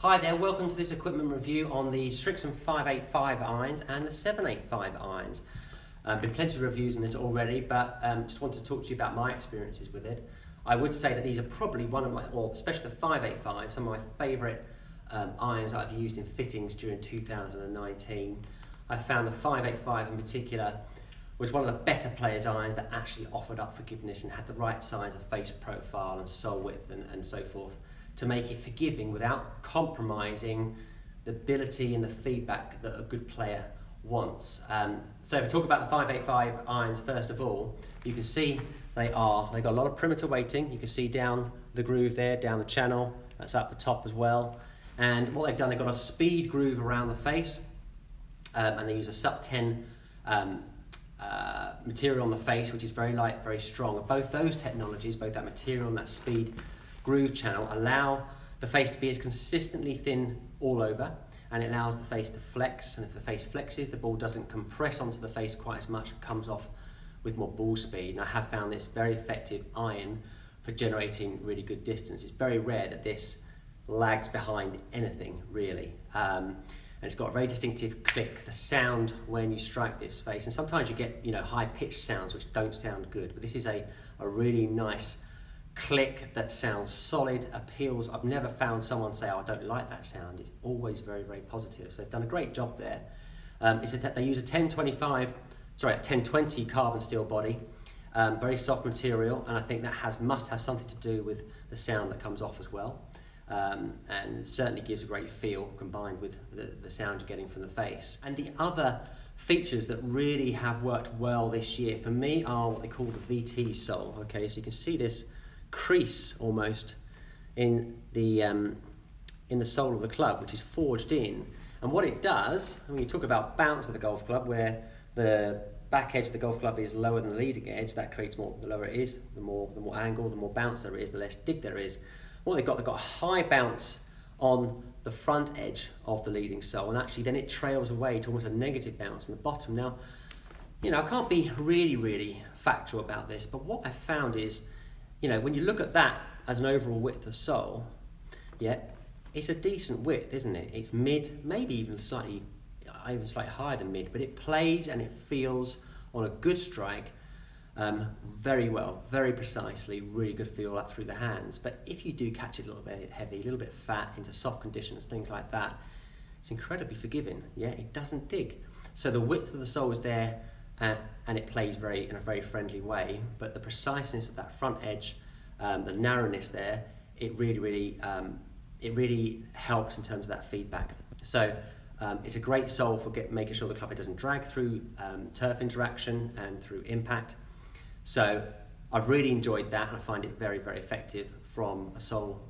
Hi there, welcome to this equipment review on the Srixon 585 irons and the 785 irons. Been plenty of reviews on this already, but just want to talk to you about my experiences with it. I would say that these are probably one of my, or especially the 585, some of my favourite irons I've used in fittings during 2019. I found the 585 in particular was one of the better players' irons that actually offered up forgiveness and had the right size of face profile and sole width and so forth, to make it forgiving without compromising the ability and the feedback that a good player wants. So if we talk about the 585 irons first of all, you can see they've got a lot of perimeter weighting. You can see down the groove there, down the channel, that's up the top as well. And what they've done, they've got a speed groove around the face, and they use a sub 10 material on the face, which is very light, very strong. Both those technologies, both that material and that speed groove channel, allow the face to be as consistently thin all over, and it allows the face to flex, and if the face flexes, the ball doesn't compress onto the face quite as much, it comes off with more ball speed. And I have found this very effective iron for generating really good distance. It's very rare that this lags behind anything really, and it's got a very distinctive click, the sound when you strike this face, and sometimes you get high pitched sounds which don't sound good, but this is a really nice click that sounds solid, appeals. I've never found someone say, "Oh, I don't like that sound." It's always very, very positive. So they've done a great job there. They use a 1020 carbon steel body, very soft material, and I think that must have something to do with the sound that comes off as well. And it certainly gives a great feel combined with the sound you're getting from the face. And the other features that really have worked well this year for me are what they call the VT sole. Okay, so you can see this crease almost in the sole of the club, which is forged in, and what it does, when you talk about bounce of the golf club, where the back edge of the golf club is lower than the leading edge, that creates more. The lower it is, the more angle, the more bounce there is, the less dig there is. What they've got a high bounce on the front edge of the leading sole, and actually then it trails away to almost a negative bounce on the bottom. Now, I can't be really factual about this, but what I've found is, when you look at that as an overall width of sole, it's a decent width, isn't it? It's mid, maybe even slightly higher than mid, but it plays and it feels on a good strike very well, very precisely, really good feel up through the hands. But if you do catch it a little bit heavy, a little bit fat into soft conditions, things like that, it's incredibly forgiving. It doesn't dig. So the width of the sole is there, and it plays in a very friendly way, but the preciseness of that front edge, the narrowness there, it really helps in terms of that feedback. So it's a great sole for making sure the club head doesn't drag through turf interaction and through impact. So I've really enjoyed that, and I find it very effective from a sole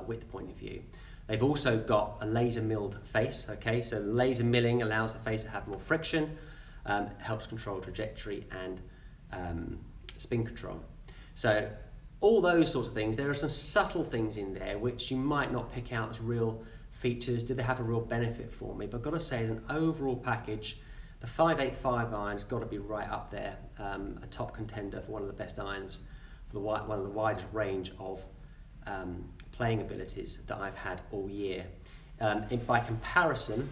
width point of view. They've also got a laser milled face. Okay, so laser milling allows the face to have more friction, helps control trajectory and spin control. So all those sorts of things. There are some subtle things in there which you might not pick out as real features. Do they have a real benefit for me? But I've got to say, as an overall package, the 585 iron's got to be right up there, a top contender for one of the best irons, for one of the widest range of playing abilities that I've had all year. By comparison,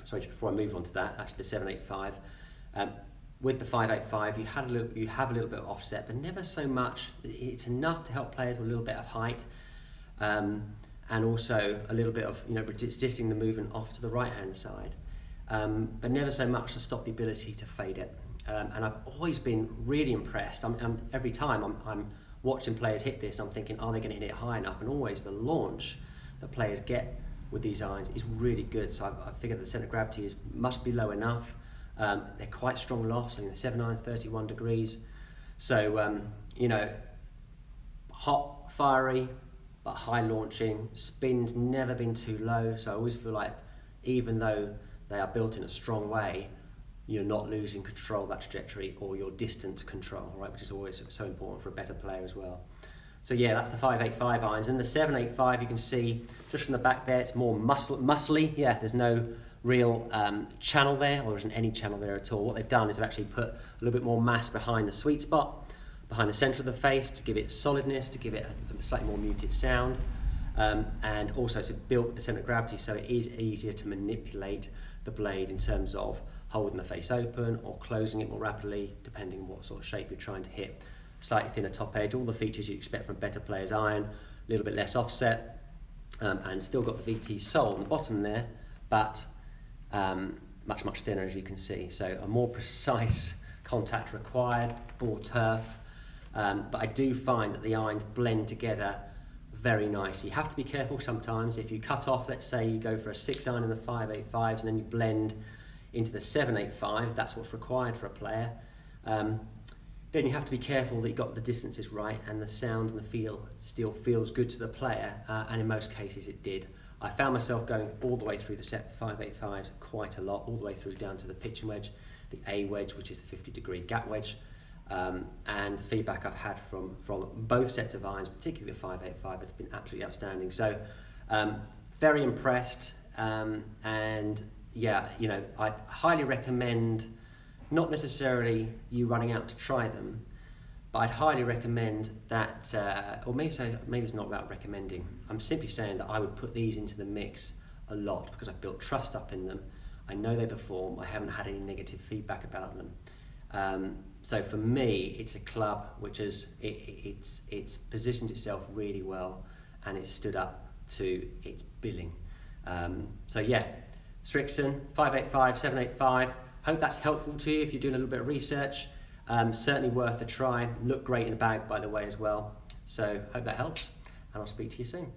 sorry, just before I move on to that, actually the 785, with the 585, you have a little bit of offset, but never so much. It's enough to help players with a little bit of height, and also a little bit of resisting the movement off to the right hand side, but never so much to stop the ability to fade it. And I've always been really impressed. Every time I'm watching players hit this, I'm thinking, are they going to hit it high enough? And always the launch that players get with these irons is really good. So I figured the centre of gravity must be low enough. They're quite strong lofts. The 7 irons, 31 degrees. So hot, fiery, but high launching. Spin's never been too low. So I always feel like, even though they are built in a strong way, you're not losing control of that trajectory or your distance control, right? Which is always so important for a better player as well. So that's the 585 irons. And the 785, you can see just from the back there, it's more muscly. There's no real channel there, or there isn't any channel there at all. What they've done is they've actually put a little bit more mass behind the sweet spot, behind the centre of the face, to give it solidness, to give it a slightly more muted sound. and also to build the centre of gravity, so it is easier to manipulate the blade in terms of holding the face open or closing it more rapidly, depending on what sort of shape you're trying to hit. Slightly thinner top edge, all the features you expect from a better player's iron, a little bit less offset, and still got the VT sole on the bottom there, but much thinner, as you can see. So a more precise contact required, ball turf, but I do find that the irons blend together very nicely. You have to be careful sometimes. If you cut off, let's say you go for a 6 iron in the 585s and then you blend into the 785, that's what's required for a player, then you have to be careful that you've got the distances right and the sound and the feel still feels good to the player, and in most cases it did. I found myself going all the way through the set 585s quite a lot, all the way through down to the pitching wedge, the A wedge, which is the 50-degree gap wedge, and the feedback I've had from both sets of irons, particularly the 585, has been absolutely outstanding. So very impressed, and yeah, you know, I'd highly recommend, not necessarily you running out to try them, but I'd highly recommend that, or maybe it's not about recommending, I'm simply saying that I would put these into the mix a lot because I've built trust up in them. I know they perform, I haven't had any negative feedback about them. So for me, it's a club which is, it's positioned itself really well and it's stood up to its billing. So yeah, Srixon, 585, 785, hope that's helpful to you if you're doing a little bit of research. Certainly worth a try. Look great in the bag, by the way, as well. So hope that helps, and I'll speak to you soon.